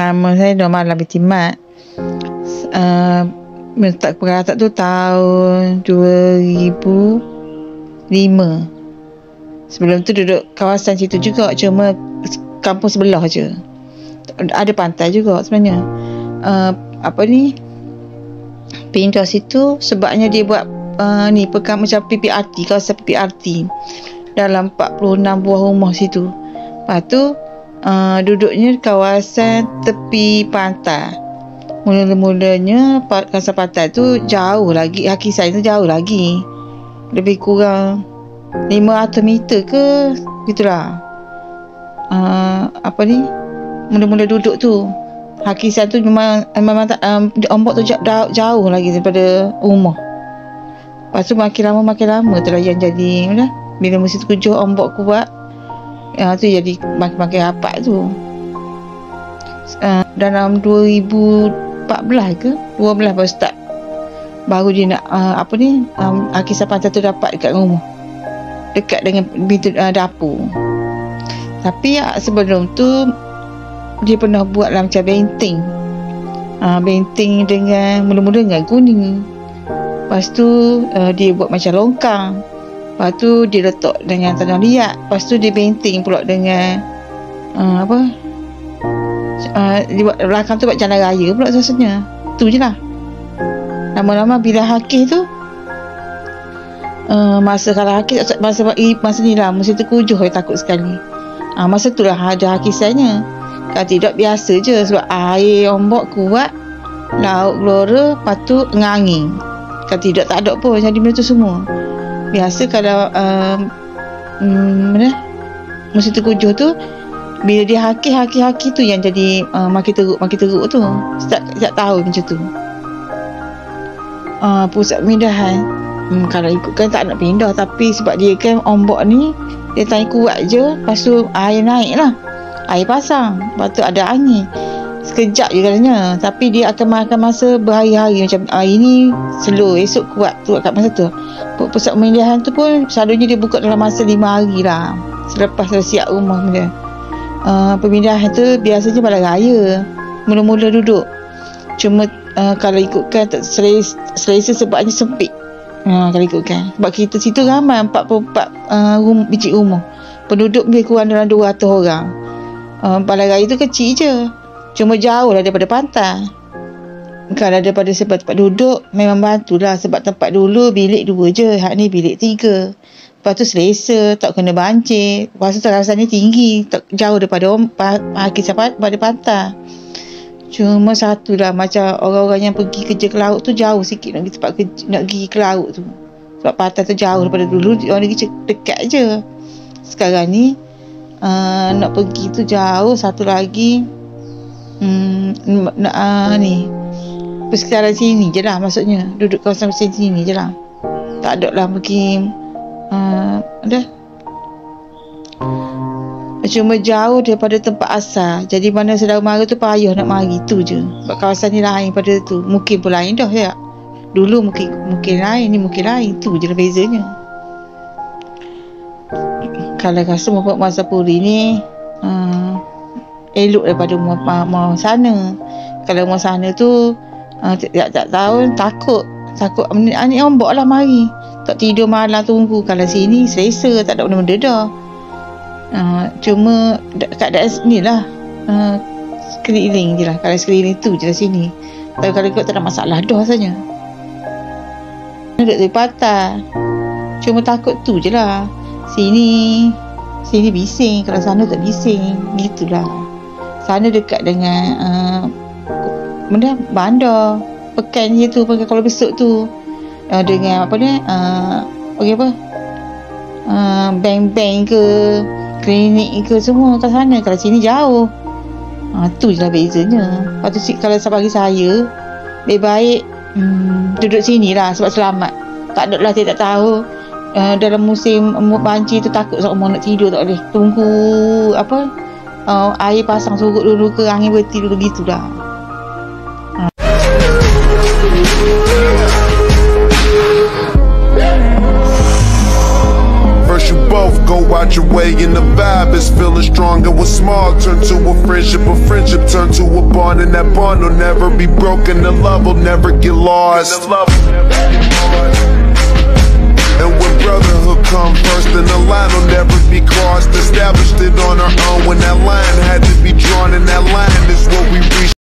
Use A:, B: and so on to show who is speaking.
A: Nama saya Nur Malam binti Mat. Menetap peratak tu tahun 2005. Sebelum tu duduk kawasan situ juga, cuma kampung sebelah je. Ada pantai juga sebenarnya. Pindah situ sebabnya dia buat pekan macam PPRT, kawasan PPRT. Dalam 46 buah rumah situ. Lepas tu duduknya kawasan tepi pantai. Mula-mulanya kawasan pantai tu jauh lagi, Hakisai tu jauh lagi. Lebih kurang 500 meter ke gitulah. Mula-mula duduk tu Hakisai tu memang ombak tu jauh lagi daripada rumah. Lepas tu makin lama tu lah yang jadi bila musim tujuh ombak kuat, tu jadi makin rapat tu. Dalam 2014 ke 12 baru start, baru dia nak Hakisai pantai tu dapat dekat rumah, dekat dengan pintu dapur. Tapi sebelum tu dia pernah buat lah macam benteng. Benteng dengan mula-mula dengan kuning. Lepas tu dia buat macam longkang. Lepas tu dia letak dengan tanah liat. Lepas tu dia benteng pula dengan dia buat belakang tu buat jalan raya pula rasanya. Tu je lah. Lama-lama bila Hakis tu masa ni lah, masa tu kujuh saya takut sekali. Masa tu lah ada Hakisainya. Kalau tidak biasa je, sebab air ombak kuat, laut gelora, lepas tu ngangin. Kalau tidak tak ada pun jadi benda tu semua. Biasa kalau masa tu kujuh tu, bila dia haki tu yang jadi makin teruk tu. Setiap tahun macam tu. Pusat pemindahan, kalau ikutkan tak nak pindah, tapi sebab dia kan ombak ni dia tahan kuat je, lepas tu air naik lah, air pasang, lepas tu ada angin. Sekejap je katanya, tapi dia akan makan masa berhari-hari. Macam hari ni slow, esok kuat tu kat masa tu. Pusat pemindahan tu pun selalunya dia buka dalam masa 5 hari lah, selepas dah siap rumah dia. Pemindahan tu biasanya pada raya mula-mula duduk. Cuma kalau ikutkan tak selesa sebabnya sempit. Kalau ikutkan, sebab kita situ ramai 44 biji rumah, penduduk lebih kurang dalam 200 orang. Balai raya tu kecil je, cuma jauh lah daripada pantai. Kalau daripada sebab tempat duduk memang bantulah, sebab tempat dulu bilik 2 je, hak ni bilik 3. Lepas tu selesa, tak kena banjir. Lepas tu kawasan ni tinggi, tak jauh daripada pada pantai. Cuma satu lah, macam orang-orang yang pergi kerja ke laut tu jauh sikit nak pergi ke laut tu. Sebab pantai tu jauh daripada dulu, orang pergi dekat je. Sekarang ni nak pergi tu jauh. Satu lagi persekitaran sini je lah, maksudnya duduk kawasan sini je lah, tak ada lah pergi cuma jauh daripada tempat asal. Jadi mana saudara mara tu payah nak mari tu je, sebab kawasan ni lain pada tu. Mungkin pun lain dah ya, dulu mungkin lain, ni mungkin lain. Tu je lah bezanya. Kalau rasa masa puri ni elok daripada mau sana. Kalau mau sana tu tiap tahun takut ni ombak lah mari, tak tidur malam tunggu. Kalau sini selesa, tak ada benda-benda dah. Cuma keadaan sini lah, sekeliling je lah. Kalau sekeliling tu je lah sini. Tapi kalau ikut tak ada masalah dah rasanya. Duduk di pantai, cuma takut tu je lah. Sini bising, kalau sana tak bising. Gitulah. Sana dekat dengan bandar pekan je tu, kalau besok tu dengan bank-bank ke klinik ke semua kat sana. Kalau sini jauh. Tu je lah bezanya. Lepas tu kalau bagi saya lebih baik duduk sini lah, sebab selamat. Tak ada lah, saya tak tahu dalam musim banjir tu takut sama nak tidur tak boleh. Tunggu air pasang surut dulu ke angin berhenti dulu, gitulah.
B: First you both go watch your way and the vibe is feeling stronger. What's small turn to a friendship turn to a bond, and that bond will never be broken. The love will never get lost. And when brotherhood come first, then the line will never be crossed. Established it on our own when that line had to be drawn, and that line is what we reached.